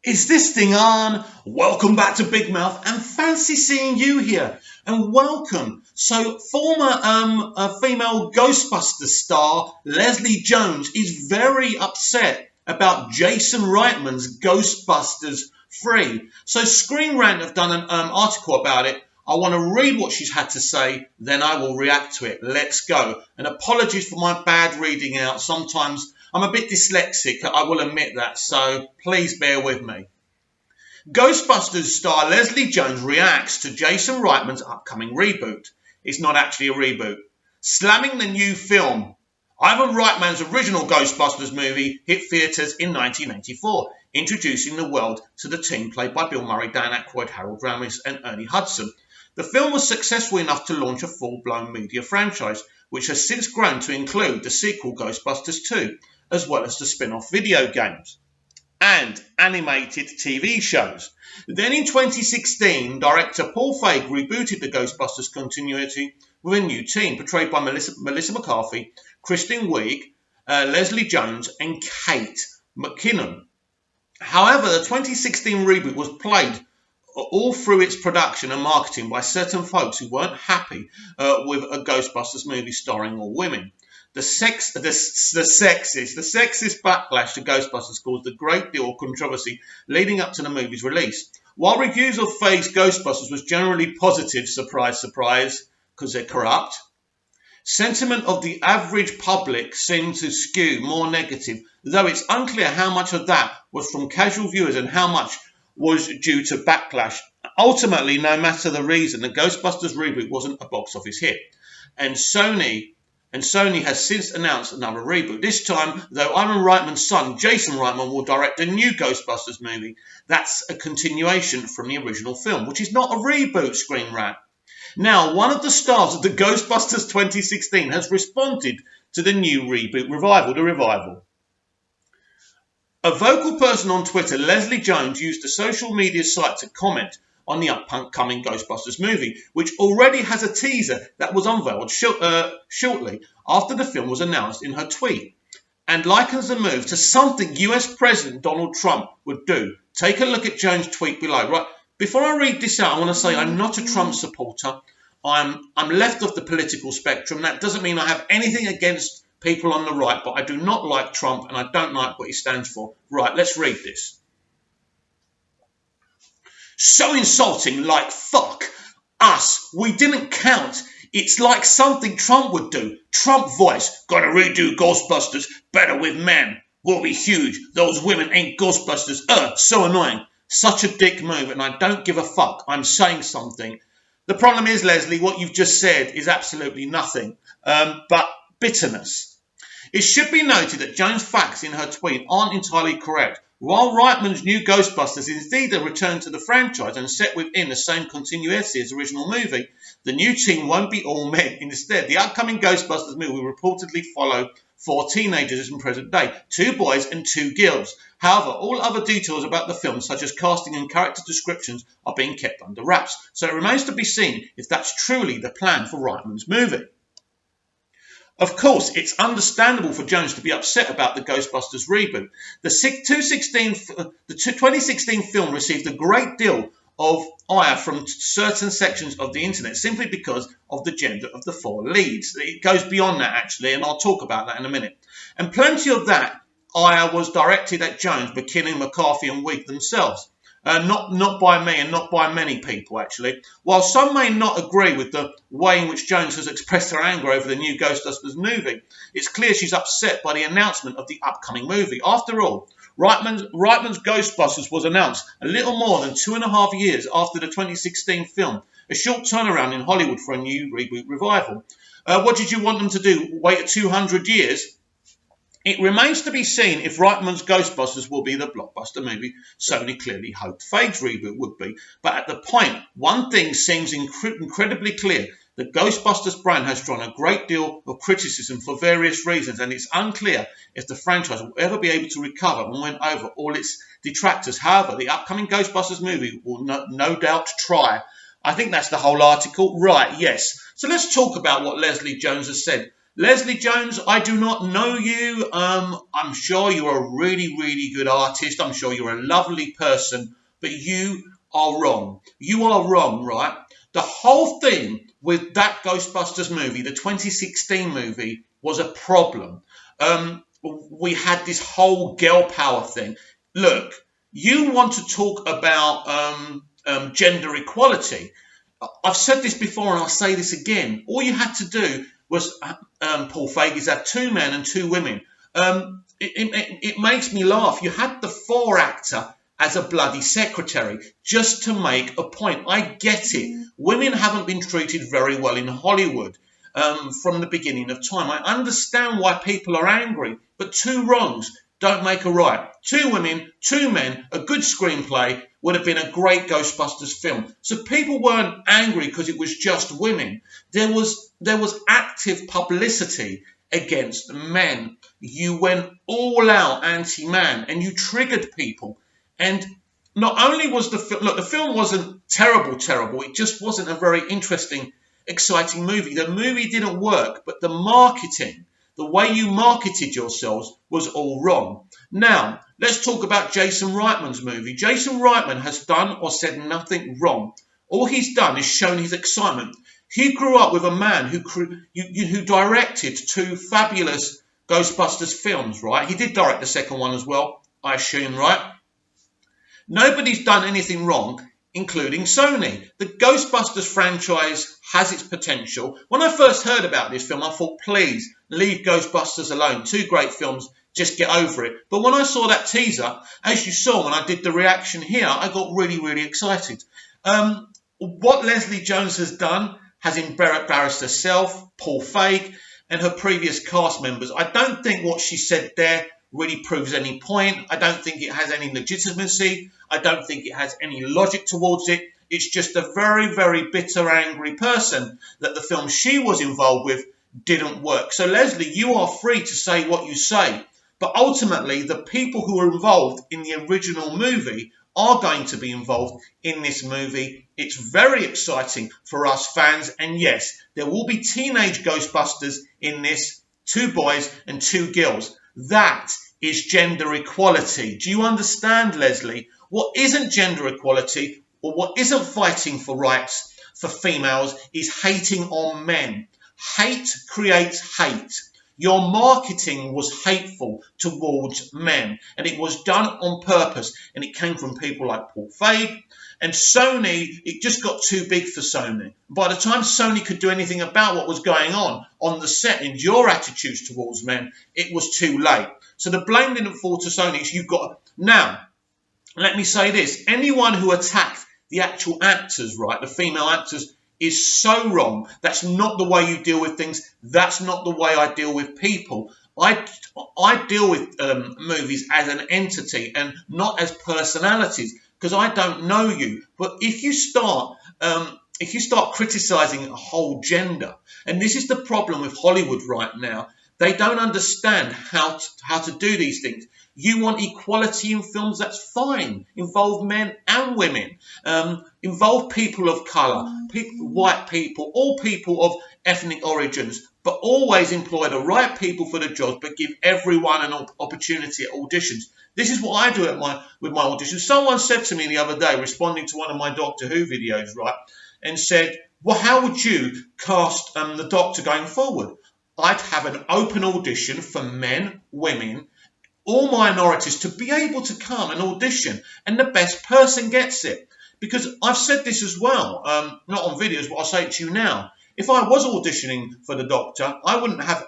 Is this thing on? Welcome back to Big Mouth and fancy seeing you here. And welcome. So former female Ghostbusters star Leslie Jones is very upset about Jason Reitman's Ghostbusters 3. So Screen Rant have done an article about it. I want to read what she's had to say, then I will react to it. Let's go. And apologies for my bad reading out. Sometimes I'm a bit dyslexic, I will admit that, so please bear with me. Ghostbusters star Leslie Jones reacts to Jason Reitman's upcoming reboot. It's not actually a reboot. Slamming the new film. Ivan Reitman's original Ghostbusters movie hit theatres in 1984, introducing the world to the team played by Bill Murray, Dan Aykroyd, Harold Ramis and Ernie Hudson. The film was successful enough to launch a full-blown media franchise, which has since grown to include the sequel Ghostbusters 2, as well as the spin-off video games and animated TV shows. Then in 2016, director Paul Feig rebooted the Ghostbusters continuity with a new team, portrayed by Melissa McCarthy, Kristen Wiig, Leslie Jones and Kate McKinnon. However, the 2016 reboot was plagued all through its production and marketing by certain folks who weren't happy with a Ghostbusters movie starring all women. The sexist backlash to Ghostbusters caused a great deal of controversy leading up to the movie's release. While reviews of Feig's Ghostbusters was generally positive, surprise, surprise, because they're corrupt, sentiment of the average public seemed to skew more negative, though it's unclear how much of that was from casual viewers and how much was due to backlash. Ultimately, no matter the reason, the Ghostbusters reboot wasn't a box office hit, and Sony has since announced another reboot. This time, though, Ivan Reitman's son, Jason Reitman, will direct a new Ghostbusters movie. That's a continuation from the original film, which is not a reboot, Screen Rant. Now, one of the stars of the Ghostbusters 2016 has responded to the new reboot revival. A vocal person on Twitter, Leslie Jones, used the social media site to comment on the upcoming Ghostbusters movie, which already has a teaser that was unveiled shortly after the film was announced in her tweet, and likens the move to something US President Donald Trump would do. Take a look at Jones' tweet below. Right, before I read this out, I want to say I'm not a Trump supporter. I'm left of the political spectrum. That doesn't mean I have anything against people on the right, but I do not like Trump and I don't like what he stands for. Right, let's read this. So insulting, like fuck us. We didn't count. It's like something Trump would do. Trump voice. Gotta redo Ghostbusters. Better with men. Will be huge. Those women ain't Ghostbusters. So annoying. Such a dick move, and I don't give a fuck. I'm saying something. The problem is, Leslie, what you've just said is absolutely nothing but bitterness. It should be noted that Jones' facts in her tweet aren't entirely correct. While Reitman's new Ghostbusters is indeed a return to the franchise and set within the same continuity as the original movie, the new team won't be all men. Instead, the upcoming Ghostbusters movie will reportedly follow 4 teenagers in present day, 2 boys and 2 girls. However, all other details about the film, such as casting and character descriptions, are being kept under wraps. So it remains to be seen if that's truly the plan for Reitman's movie. Of course, it's understandable for Jones to be upset about the Ghostbusters reboot. The 2016 film received a great deal of ire from certain sections of the internet simply because of the gender of the 4 leads. It goes beyond that, actually, and I'll talk about that in a minute. And plenty of that ire was directed at Jones, McKinnon, McCarthy and Wiig themselves. Not by me and not by many people, actually. While some may not agree with the way in which Jones has expressed her anger over the new Ghostbusters movie, it's clear she's upset by the announcement of the upcoming movie. After all, Reitman's Ghostbusters was announced a little more than 2.5 years after the 2016 film, a short turnaround in Hollywood for a new reboot revival. What did you want them to do, wait 200 years? It remains to be seen if Reitman's Ghostbusters will be the blockbuster movie Sony clearly hoped Feig's reboot would be. But at the point, one thing seems incredibly clear. The Ghostbusters brand has drawn a great deal of criticism for various reasons, and it's unclear if the franchise will ever be able to recover and win over all its detractors. However, the upcoming Ghostbusters movie will no doubt try. I think that's the whole article. Right, yes. So let's talk about what Leslie Jones has said. Leslie Jones, I do not know you. I'm sure you're a really, really good artist. I'm sure you're a lovely person, but you are wrong. You are wrong, right? The whole thing with that Ghostbusters movie, the 2016 movie, was a problem. We had this whole girl power thing. Look, you want to talk about gender equality. I've said this before and I'll say this again. All you had to do was, Paul Feig, had two men and two women. It makes me laugh. You had the 4 actor as a bloody secretary just to make a point. I get it. Women haven't been treated very well in Hollywood from the beginning of time. I understand why people are angry, but 2 wrongs don't make a right. 2 women, 2 men, a good screenplay would have been a great Ghostbusters film. So people weren't angry because it was just women. There was active publicity against men. You went all out anti-man and you triggered people. And not only was the film, look, the film wasn't terrible. It just wasn't a very interesting, exciting movie. The movie didn't work, but the marketing, the way you marketed yourselves was all wrong. Now, let's talk about Jason Reitman's movie. Jason Reitman has done or said nothing wrong. All he's done is shown his excitement. He grew up with a man who directed 2 fabulous Ghostbusters films, right? He did direct the second one as well, I assume, right? Nobody's done anything wrong, including Sony. The Ghostbusters franchise has its potential. When I first heard about this film, I thought, please, leave Ghostbusters alone. 2 great films, just get over it. But when I saw that teaser, as you saw when I did the reaction here, I got really, really excited. What Leslie Jones has done has embarrassed herself, Paul Feig, and her previous cast members. I don't think what she said there really proves any point. I don't think it has any legitimacy. I don't think it has any logic towards it. It's just a very, very bitter, angry person that the film she was involved with didn't work. So, Leslie, you are free to say what you say. But ultimately, the people who were involved in the original movie are going to be involved in this movie. It's very exciting for us fans. And yes, there will be teenage Ghostbusters in this. 2 boys and 2 girls. That is gender equality. Do you understand, Leslie? What isn't gender equality, or what isn't fighting for rights for females, is hating on men. Hate creates hate. Your marketing was hateful towards men, and it was done on purpose, and it came from people like Paul Feig. And Sony, it just got too big for Sony. By the time Sony could do anything about what was going on the set and your attitudes towards men, it was too late. So the blame didn't fall to Sony. So you've got... Now, let me say this. Anyone who attacked the actual actors, right, the female actors, is so wrong. That's not the way you deal with things. That's not the way I deal with people. I deal with movies as an entity and not as personalities, because I don't know you. But if you start criticising a whole gender, and this is the problem with Hollywood right now, they don't understand how to do these things. You want equality in films, that's fine. Involve men and women. Involve people of colour, white people, all people of ethnic origins, but always employ the right people for the jobs, but give everyone an opportunity at auditions. This is what I do with my auditions. Someone said to me the other day, responding to one of my Doctor Who videos, right, and said, well, how would you cast the Doctor going forward? I'd have an open audition for men, women, all minorities, to be able to come and audition, and the best person gets it. Because I've said this as well, not on videos, but I'll say it to you now. If I was auditioning for the Doctor, I wouldn't have...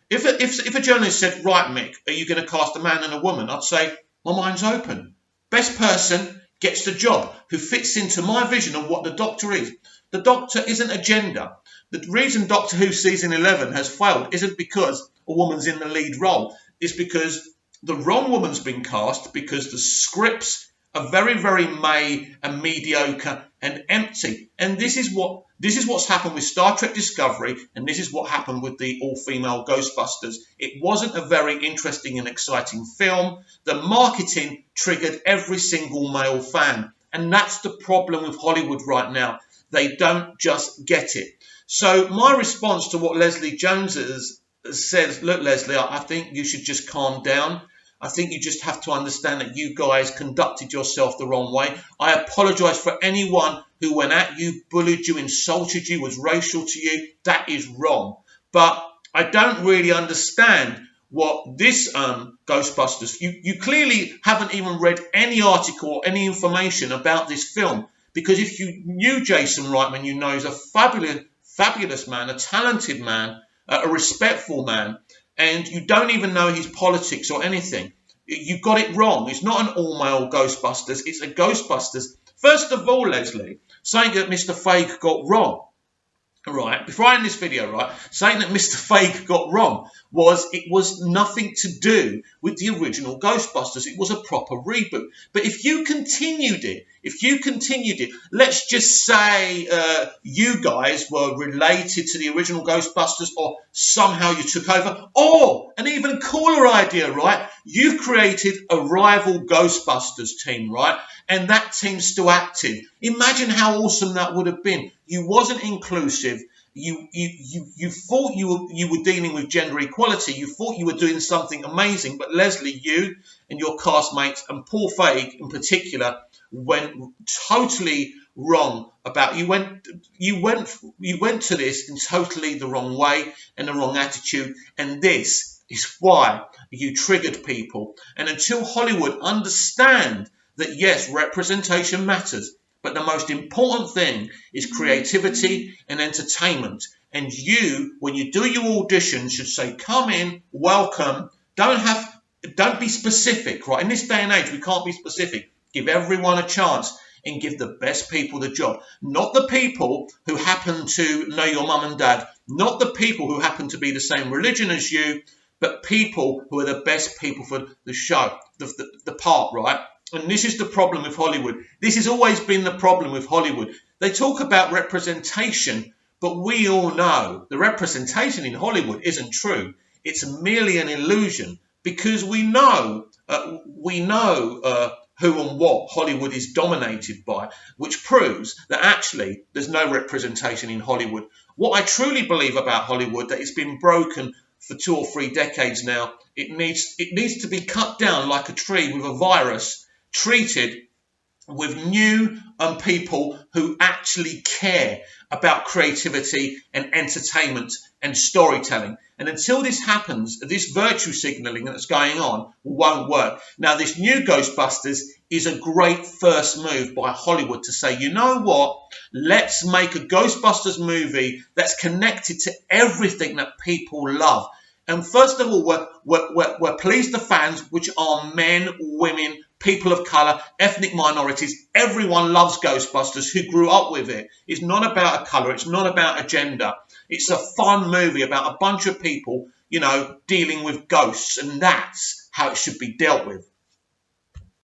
If a journalist said, right, Mick, are you going to cast a man and a woman? I'd say, my mind's open. Best person gets the job, who fits into my vision of what the Doctor is. The Doctor isn't a gender. The reason Doctor Who Season 11 has failed isn't because a woman's in the lead role. It's because the wrong woman's been cast, because the scripts are very, very meh and mediocre and empty. And this is what's happened with Star Trek Discovery, and this is what happened with the all-female Ghostbusters. It wasn't a very interesting and exciting film. The marketing triggered every single male fan. And that's the problem with Hollywood right now. They don't just get it. So my response to what Leslie Jones says, look, Leslie, I think you should just calm down. I think you just have to understand that you guys conducted yourself the wrong way. I apologise for anyone who went at you, bullied you, insulted you, was racial to you. That is wrong. But I don't really understand what this Ghostbusters, you clearly haven't even read any article or any information about this film, because if you knew Jason Reitman, you know he's a fabulous man, a talented man, a respectful man, and you don't even know his politics or anything. You got it wrong. It's not an all-male Ghostbusters, it's a Ghostbusters. First of all, Leslie, saying that Mr. Feig got wrong, right, before I end this video, right, saying that Mr. Feig got wrong it was nothing to do with the original Ghostbusters. It was a proper reboot. But if you continued it, let's just say you guys were related to the original Ghostbusters, or somehow you took over, or an even cooler idea, right, you've created a rival Ghostbusters team, right, and that team's still active. Imagine how awesome that would have been. You wasn't inclusive. You thought you were dealing with gender equality. You thought you were doing something amazing. But Leslie, you and your castmates, and Paul Feig in particular, went totally wrong about. You went to this in totally the wrong way and the wrong attitude. And this is why you triggered people. And until Hollywood understand that yes, representation matters, but the most important thing is creativity and entertainment. And you, when you do your audition, should say, come in, welcome. Don't be specific, right? In this day and age, we can't be specific. Give everyone a chance and give the best people the job. Not the people who happen to know your mum and dad. Not the people who happen to be the same religion as you, but people who are the best people for the show, the part, right? And this is the problem with Hollywood. This has always been the problem with Hollywood. They talk about representation, but we all know the representation in Hollywood isn't true. It's merely an illusion, because we know who and what Hollywood is dominated by, which proves that actually there's no representation in Hollywood. What I truly believe about Hollywood, that it's been broken for 2 or 3 decades now, it needs to be cut down like a tree with a virus, treated with new people who actually care about creativity and entertainment and storytelling. And until this happens, this virtue signaling that's going on won't work. Now, this new Ghostbusters is a great first move by Hollywood to say, you know what, let's make a Ghostbusters movie that's connected to everything that people love. And first of all, we're pleased the fans, which are men, women, people of colour, ethnic minorities. Everyone loves Ghostbusters who grew up with it. It's not about a colour. It's not about a gender. It's a fun movie about a bunch of people, dealing with ghosts. And that's how it should be dealt with.